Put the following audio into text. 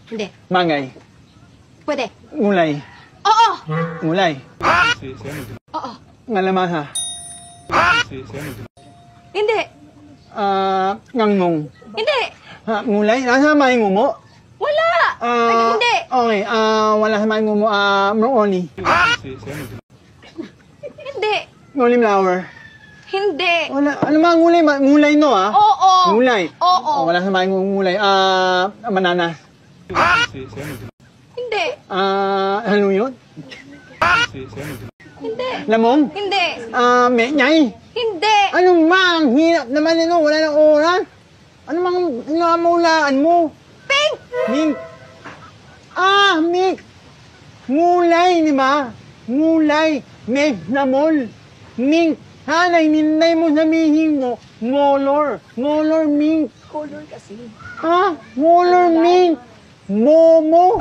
Hindi. Mangay. Pwede. Ngulay. Oo! Ngulay. Oo. Ngalamasa. Hindi. Ngangmong. Hindi. Ngulay? Nasa may ngumo? Wala! Hindi. Okay, wala sa may ngumo. Mrongoli. Hindi. Nguli flower. Hindi. Wala. Ano mga ngulay? Ngulay no, Oo. Ngulay. Oo. Wala sa may ngulay. Manana. Hindi. Ano yun? Hindi. Lamong? Hindi. Menyay? Hindi. Anong mang hirap naman nino? Wala nang oras. Ano mang inamulaan mo? Pink! Mink. Mink. Ngulay, di ba? Ngulay. Mink na mol. Mink. Hanay, ninay mo sabihin mo. Ngolor. Ngolor mink. Color kasi. Ngolor mink. Momo.